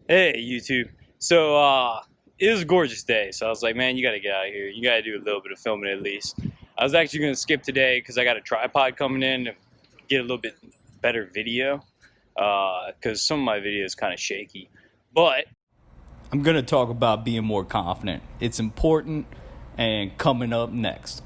Hey, YouTube. It was a gorgeous day, so I was like, man, you gotta get out of here. You gotta do a little bit of filming at least. I was actually gonna skip today because I got a tripod coming in to get a little bit better video, because some of my video is kind of shaky. But I'm going to talk about being more confident. It's important and coming up next.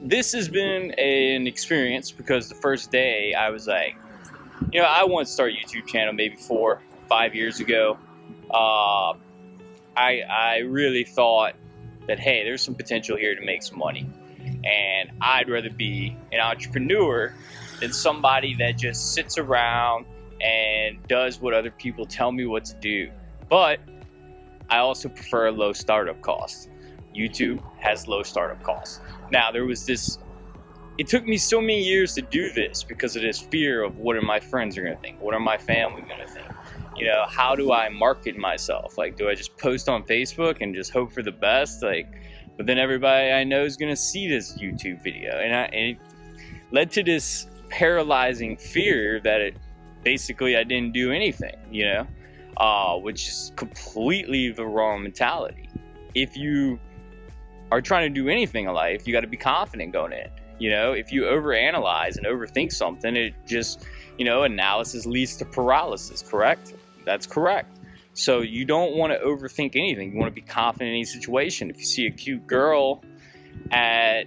this has been an experience because the first day I was like, I wanted to start a YouTube channel maybe 4-5 years ago. I really thought that, hey, there's some potential here to make some money. And I'd rather be an entrepreneur than somebody that just sits around and does what other people tell me what to do. But I also prefer low startup costs. YouTube has low startup costs. Now, it took me so many years to do this because of this fear of what are my friends are going to think? What are my family going to think? How do I market myself? Like, do I just post on Facebook and just hope for the best? But then everybody I know is going to see this YouTube video. And it led to this paralyzing fear that I didn't do anything, which is completely the wrong mentality. If you are trying to do anything in life, you got to be confident going in. If you overanalyze and overthink something, it just, analysis leads to paralysis, correct? That's correct. So you don't want to overthink anything. You want to be confident in any situation. If you see a cute girl at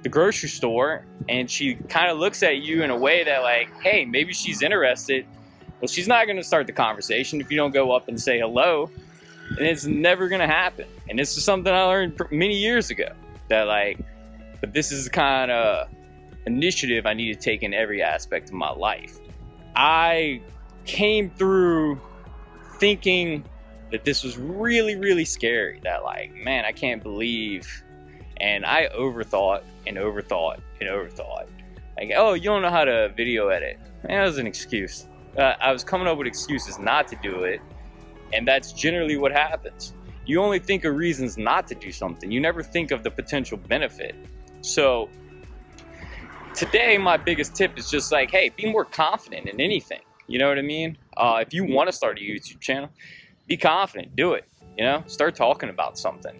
the grocery store and she kind of looks at you in a way that like, hey, maybe she's interested, well, she's not going to start the conversation if you don't go up and say hello, and it's never going to happen. And this is something I learned many years ago, but this is the kind of initiative I need to take in every aspect of my life. I came through thinking that this was really, really scary, that man, I can't believe, and I overthought and overthought and overthought. Oh, you don't know how to video edit. Man, that was an excuse. I was coming up with excuses not to do it, and that's generally what happens. You only think of reasons not to do something. You never think of the potential benefit. So today, my biggest tip is just hey, be more confident in anything. You know what I mean? If you want to start a YouTube channel, be confident, do it. Start talking about something.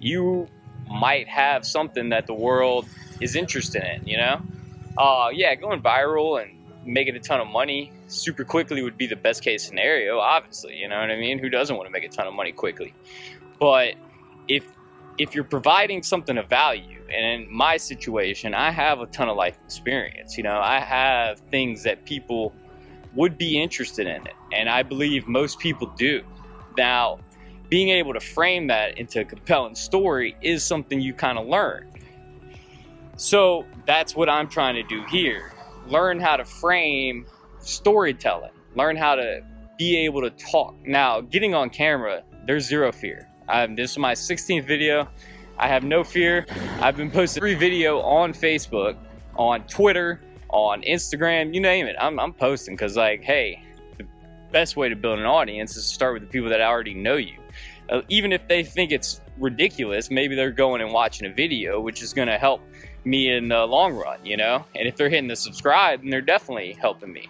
You might have something that the world is interested in. Going viral and making a ton of money super quickly would be the best case scenario, obviously. You know what I mean? Who doesn't want to make a ton of money quickly? But if you're providing something of value, and in my situation, I have a ton of life experience. I have things that people would be interested in it, and I believe most people do. Now, being able to frame that into a compelling story is something you kind of learn. So that's what I'm trying to do here. Learn how to frame storytelling. Learn how to be able to talk. Now, getting on camera, there's zero fear. This is my 16th video. I have no fear. I've been posting every video on Facebook, on Twitter, on Instagram, you name it. I'm posting because hey, the best way to build an audience is to start with the people that already know you. Even if they think it's ridiculous, maybe they're going and watching a video, which is going to help me in the long run, and if they're hitting the subscribe, then they're definitely helping me.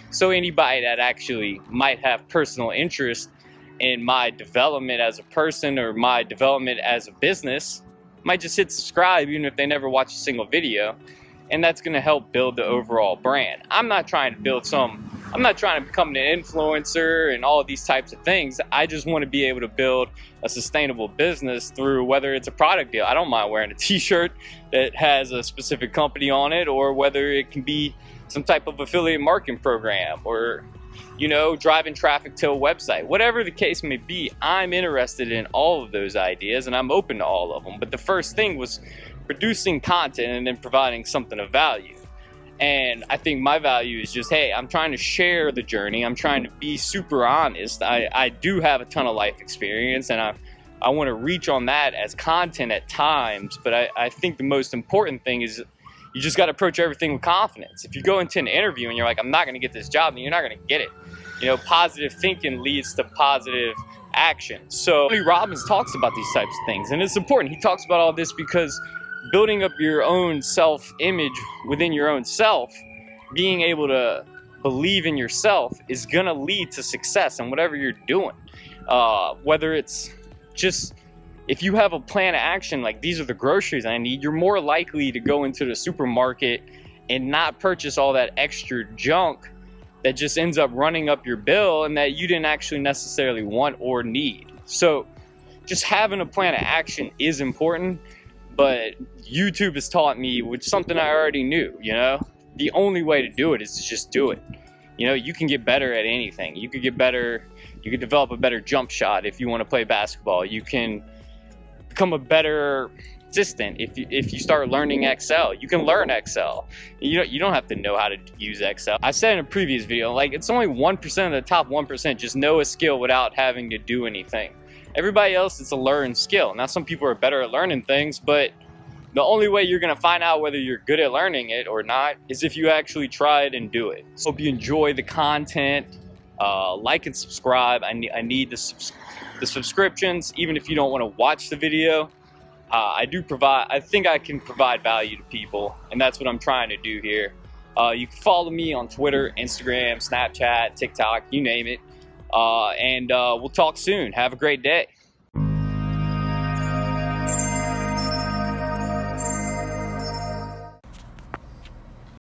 So anybody that actually might have personal interest in my development as a person or my development as a business might just hit subscribe even if they never watch a single video, and that's going to help build the overall brand. I'm not trying to become an influencer and all of these types of things. I just want to be able to build a sustainable business through whether it's a product deal. I don't mind wearing a t-shirt that has a specific company on it, or whether it can be some type of affiliate marketing program, or driving traffic to a website. Whatever the case may be, I'm interested in all of those ideas and I'm open to all of them. But the first thing was producing content and then providing something of value. And I think my value is just, hey, I'm trying to share the journey. I'm trying to be super honest. I do have a ton of life experience, and I want to reach on that as content at times. But I think the most important thing is you just got to approach everything with confidence. If you go into an interview and you're like, I'm not going to get this job, then you're not going to get it. You know, positive thinking leads to positive action. So Tony Robbins talks about these types of things, and it's important. He talks about all this because building up your own self-image within your own self, being able to believe in yourself, is gonna lead to success in whatever you're doing. Whether it's just, if you have a plan of action, like these are the groceries I need, you're more likely to go into the supermarket and not purchase all that extra junk that just ends up running up your bill and that you didn't actually necessarily want or need. So just having a plan of action is important, but YouTube has taught me, which is something I already knew, you know, the only way to do it is to just do it. You know, you can get better at anything. You could get better, you could develop a better jump shot if you want to play basketball. You can become a better assistant if you start learning Excel. You can learn Excel. You don't have to know how to use Excel. I said in a previous video, like, it's only 1% of the top 1% just know a skill without having to do anything. Everybody else, it's a learned skill. Now, some people are better at learning things, but the only way you're gonna find out whether you're good at learning it or not is if you actually try it and do it. So hope you enjoy the content. Like and subscribe. I need the subscriptions, even if you don't want to watch the video. I think I can provide value to people, and that's what I'm trying to do here. You can follow me on Twitter, Instagram, Snapchat, TikTok, you name it. And we'll talk soon. Have a great day.